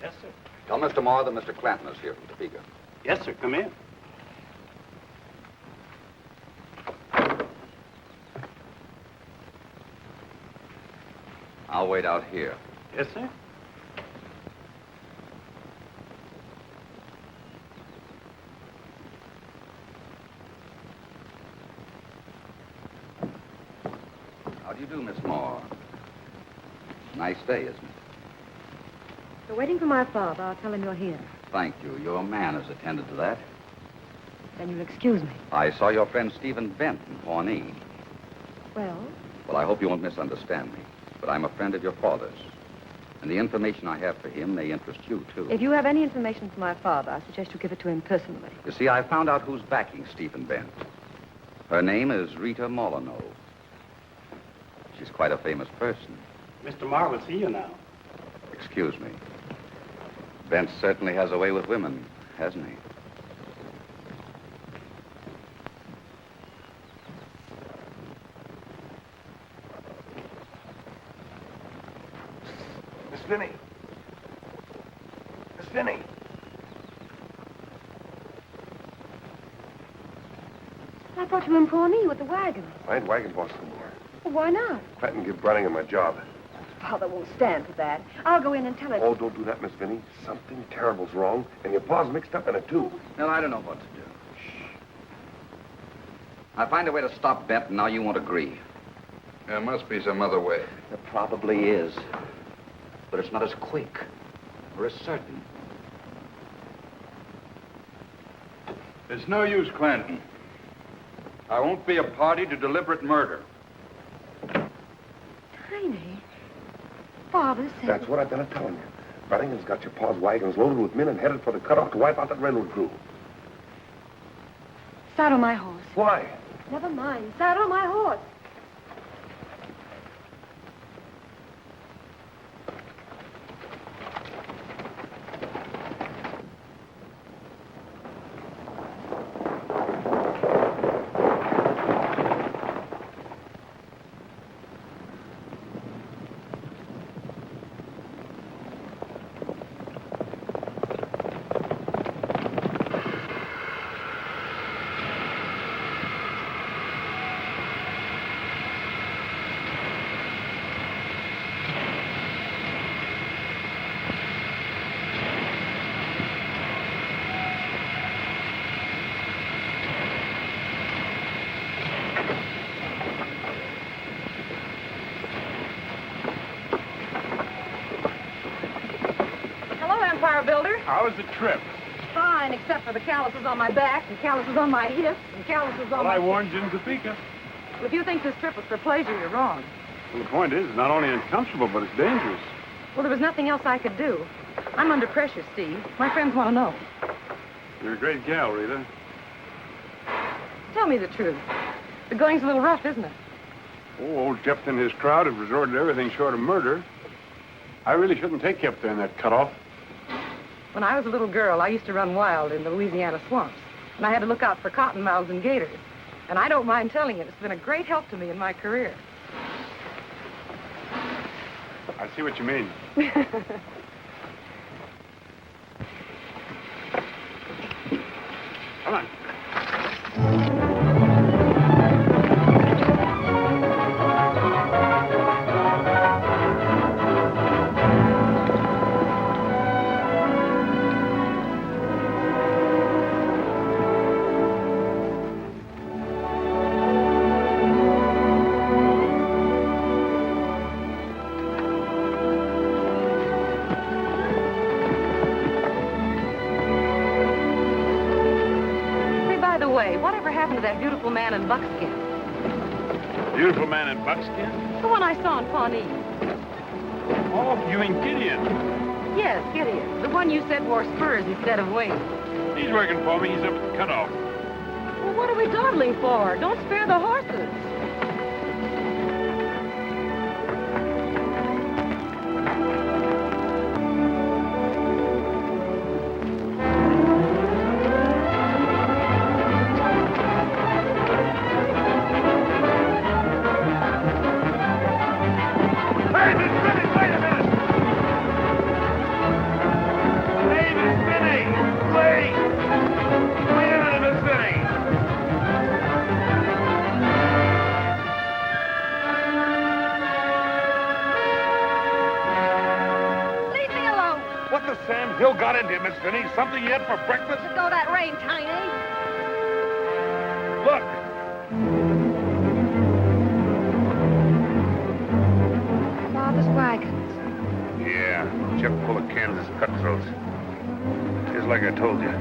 Yes, sir. Tell Mr. Marr that Mr. Clanton is here from Topeka. Yes, sir. Come in. I'll wait out here. Yes, sir. How do you do, Miss Marr? Nice day, isn't it? You're waiting for my father. I'll tell him you're here. Thank you. Your man has attended to that. Then you'll excuse me. I saw your friend Stephen Bent in Pawnee. Well? Well, I hope you won't misunderstand me, but I'm a friend of your father's. And the information I have for him may interest you, too. If you have any information for my father, I suggest you give it to him personally. You see, I found out who's backing Stephen Bent. Her name is Rita Molyneaux. She's quite a famous person. Mr. Marr will see you now. Excuse me. Bent certainly has a way with women, hasn't he? Miss Vinnie. Miss Vinnie. I thought you were in Pawnee with the wagon. I ain't wagon boss no more. Well, why not? Clanton give Browning my job. Father won't stand for that. I'll go in and tell him. Oh, don't do that, Miss Vinnie. Something terrible's wrong, and your pa's mixed up in it, too. No, I don't know what to do. I find a way to stop Bent, and now you won't agree. There must be some other way. There probably is. But it's not as quick or as certain. It's no use, Clanton. I won't be a party to deliberate murder. Tiny. Father said... That's what I've been telling you. Browning's got your pa's wagons loaded with men and headed for the cutoff to wipe out that railroad crew. Saddle my horse. Why? Never mind. Saddle my horse. Builder. How was the trip? Fine, except for the calluses on my back, and calluses on my hips, and calluses on I warned you in Topeka. Well, if you think this trip was for pleasure, you're wrong. Well, the point is, it's not only uncomfortable, but it's dangerous. Well, there was nothing else I could do. I'm under pressure, Steve. My friends want to know. You're a great gal, Rita. Tell me the truth. The going's a little rough, isn't it? Oh, old Jeptha and his crowd have resorted to everything short of murder. I really shouldn't take you up there in that cutoff. When I was a little girl, I used to run wild in the Louisiana swamps, and I had to look out for cottonmouths and gators. And I don't mind telling you, it's been a great help to me in my career. I see what you mean. Come on. Whatever happened to that beautiful man in buckskin? Beautiful man in buckskin? The one I saw in Pawnee. Oh, you mean Gideon? Yes, Gideon. The one you said wore spurs instead of wings. He's working for me. He's up at the cutoff. Well, Well, what are we dawdling for? Don't spare the horses. Hill got into you, Miss Vinnie. Something yet for breakfast? Let go of that rein, Tiny. Look. Father's wagons. Yeah, Jep full of Kansas cutthroats. Just like I told you.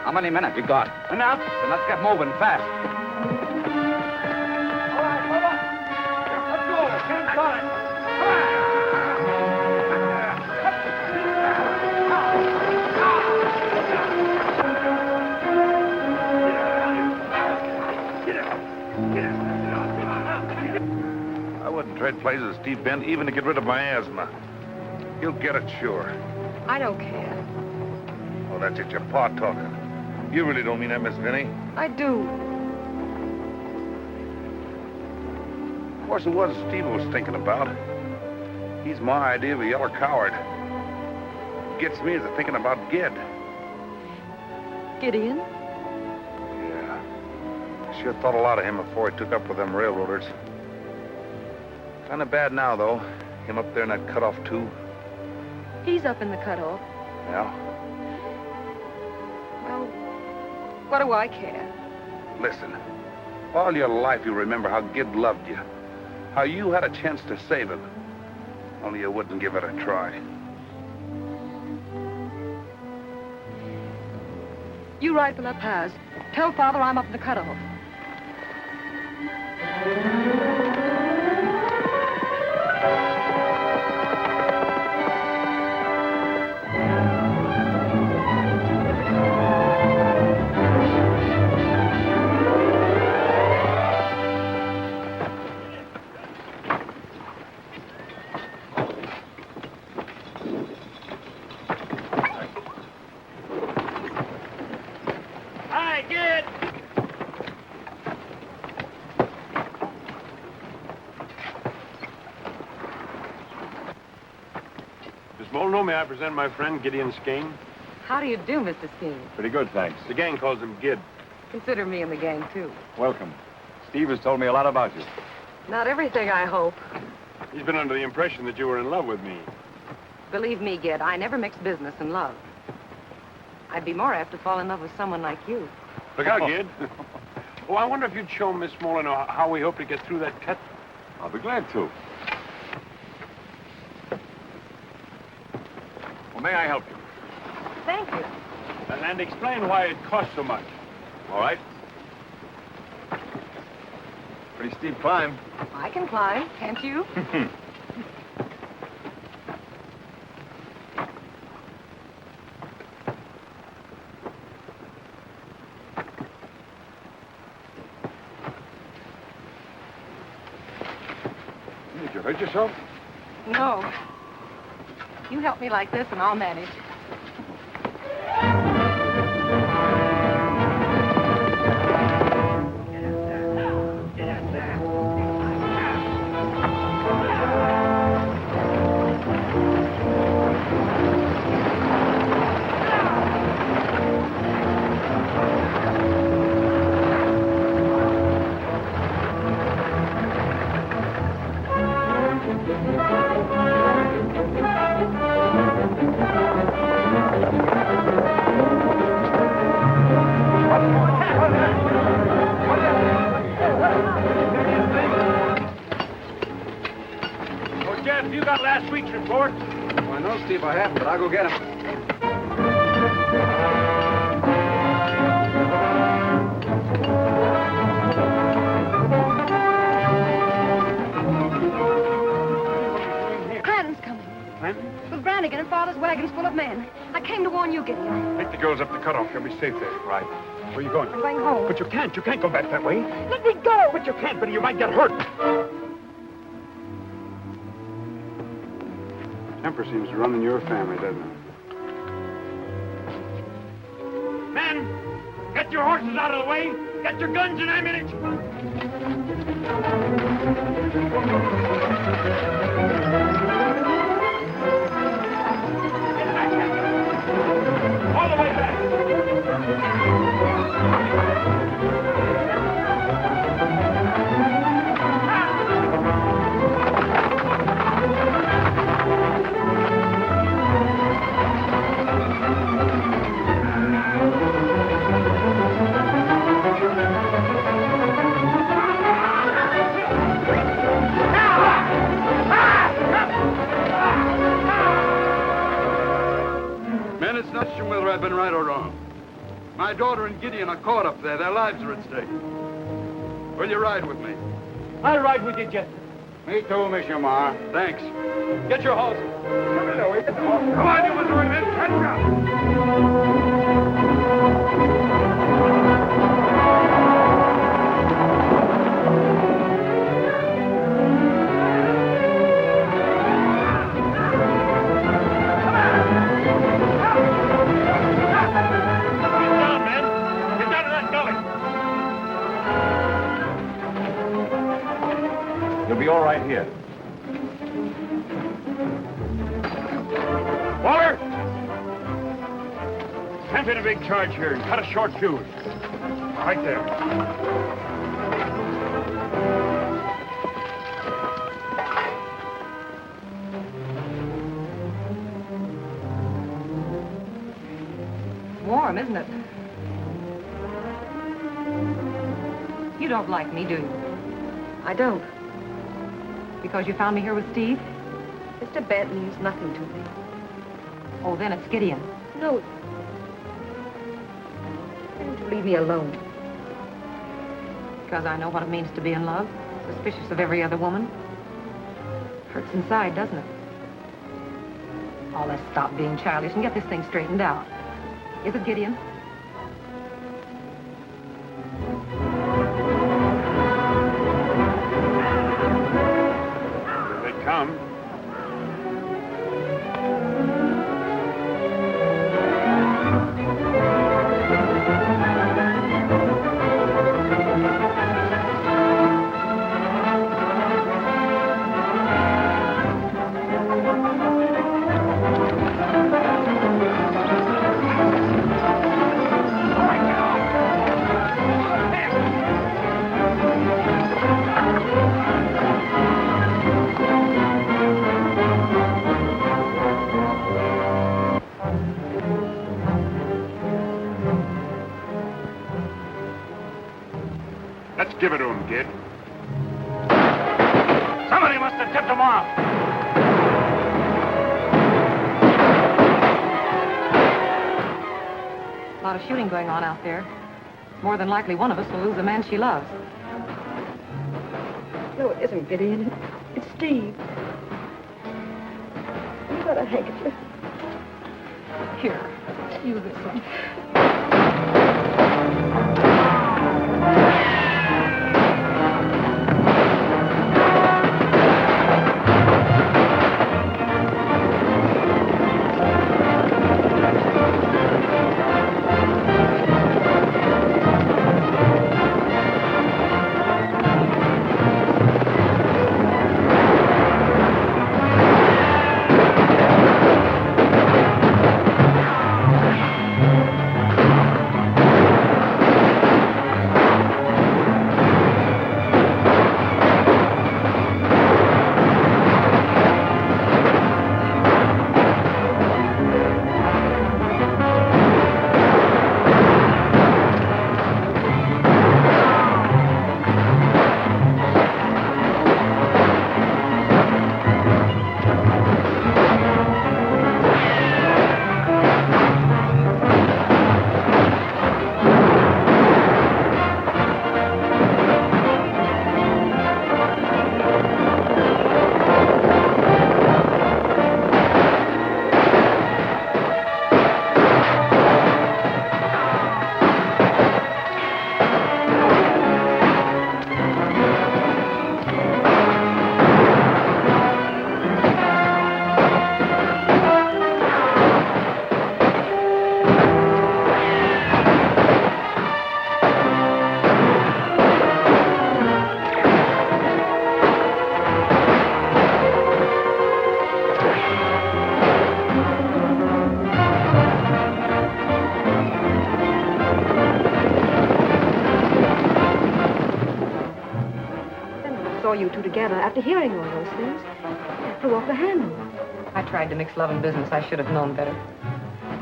How many minutes you got? Enough. Then let's get moving fast. All right, Lola. Let's go. Same time. I wouldn't trade places with Steve Bent even to get rid of my asthma. He'll get it, sure. I don't care. Oh, that's it, your pa talking. You really don't mean that, Miss Vinnie? I do. Of course, it was Steve was thinking about. He's my idea of a yellow coward. Gets me is thinking about Gid. Gideon? Yeah. Sure thought a lot of him before he took up with them railroaders. Kind of bad now, though. Him up there in that cutoff, too. He's up in the cutoff. Yeah? Well, what do I care? Listen, all your life you remember how Gid loved you. How you had a chance to save him. Only you wouldn't give it a try. You ride for La Paz. Tell Father I'm up in the cutoff. Molyneaux, may I present my friend, Gideon Skene? How do you do, Mr. Skene? Pretty good, thanks. The gang calls him Gid. Consider me in the gang, too. Welcome. Steve has told me a lot about you. Not everything, I hope. He's been under the impression that you were in love with me. Believe me, Gid, I never mix business and love. I'd be more apt to fall in love with someone like you. Look out, Gid. Oh, I wonder if you'd show Miss Molyneaux how we hope to get through that cut. I'll be glad to. Well, may I help you? Thank you. And explain why it costs so much. All right. Pretty steep climb. I can climb, can't you? Did you hurt yourself? No. You help me like this and I'll manage. last week's report? Well, no, Steve, I haven't, but I'll go get him. Clanton's coming. Clanton? With Brannigan and Father's wagons full of men. I came to warn you, Gideon. Take the girls up the cutoff. They'll be safe there. Right. Where are you going? I'm going home. But you can't. You can't go back that way. Let me go! But you can't, Betty. You might get hurt. Temper seems to run in your family, doesn't it? Men, get your horses out of the way. Get your guns and ammunition. All the way back. Men, it's not sure whether I've been right or wrong. My daughter and Gideon are caught up there. Their lives are at stake. Will you ride with me? I'll ride with you, Jeptha. Me too, Monsieur Marr. Thanks. Get your horses. Come in, Louie. Come on, you Missouri men. Catch up. You'll be all right here. Waller! Camp in a big charge here and cut a short fuse. Right there. Warm, isn't it? You don't like me, do you? I don't. Because you found me here with Steve? Mr. Bent means nothing to me. Oh, then it's Gideon. No. Why don't you leave me alone? Because I know what it means to be in love, suspicious of every other woman. Hurts inside, doesn't it? Oh, let's stop being childish and get this thing straightened out. Is it, Gideon? Here they come. Let's give it to him, kid. Somebody must have tipped them off. A lot of shooting going on out there. More than likely one of us will lose a man she loves. No, it isn't, Gideon. It's Steve. You got a handkerchief. Here, use this one. saw you two together, after hearing all those things, I threw off the handle. I tried to mix love and business. I should have known better.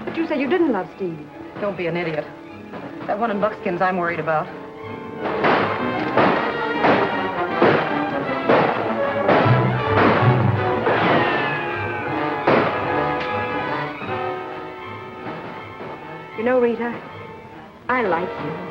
But you said you didn't love Steve. Don't be an idiot. That one in Buckskin's I'm worried about. You know, Rita, I like you.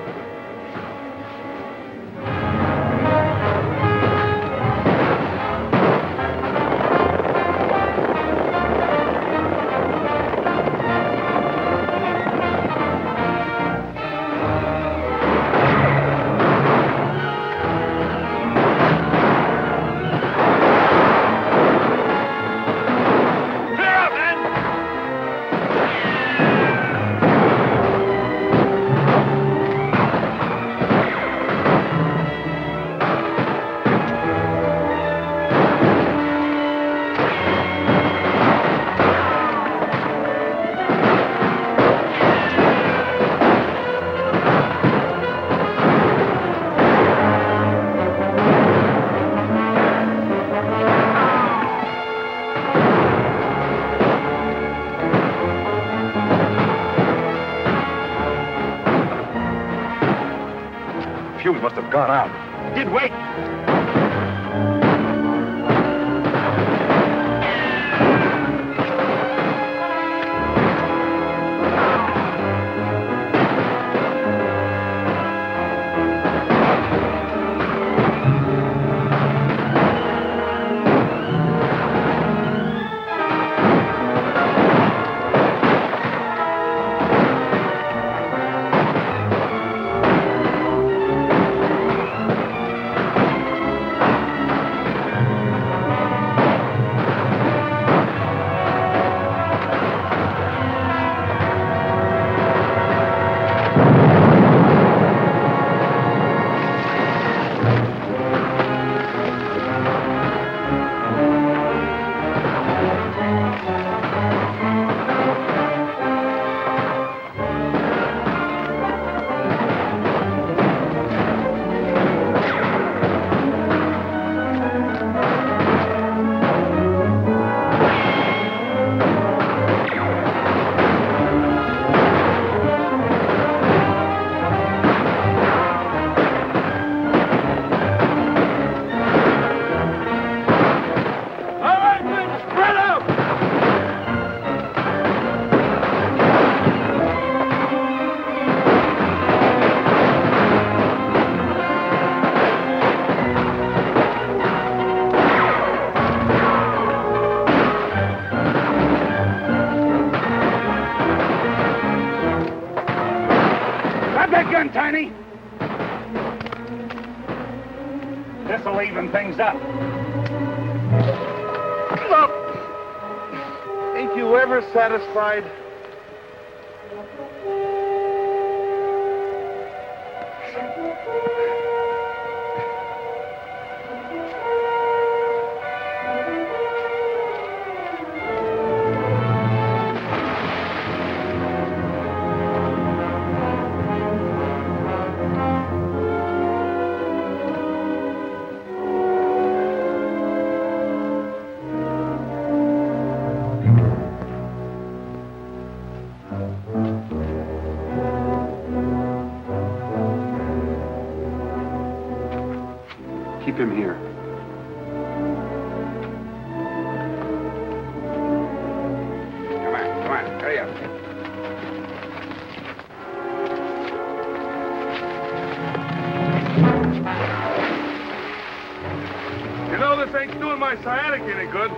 Fuse must have gone out. Did wait. This'll even things up. Look! Ain't you ever satisfied? Keep him here. Come on, hurry up. You know, this ain't doing my sciatic any good.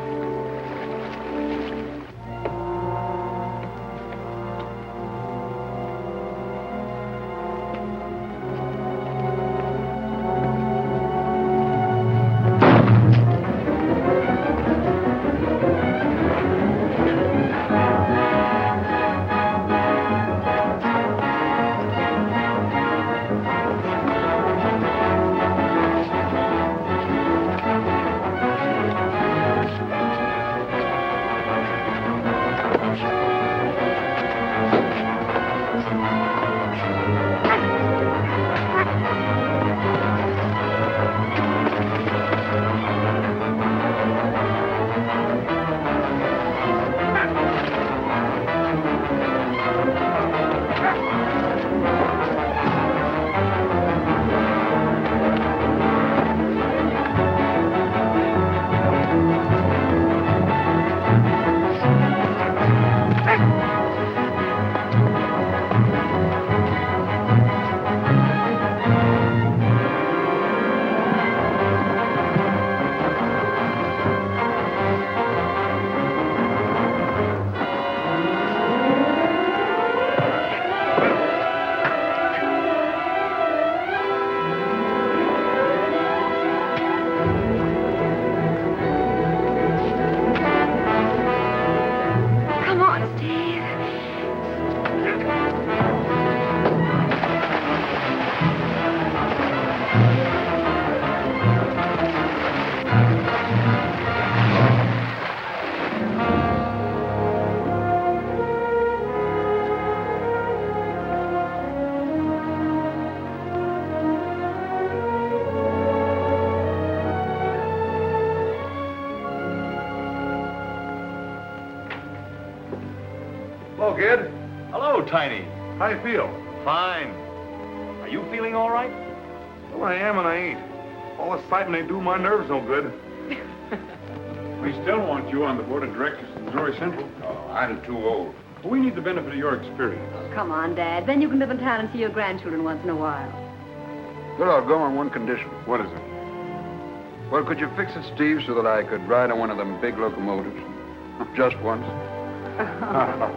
Hello, kid. Hello, Tiny. How you feel? Fine. Are you feeling all right? Well, I am and I ain't. All the excitement ain't do my nerves no good. We still want you on the board of directors of Missouri Central. Oh, I'm too old. We need the benefit of your experience. Come on, Dad. Then you can live in town and see your grandchildren once in a while. Well, I'll go on one condition. What is it? Well, could you fix it, Steve, so that I could ride on one of them big locomotives? Just once. Oh.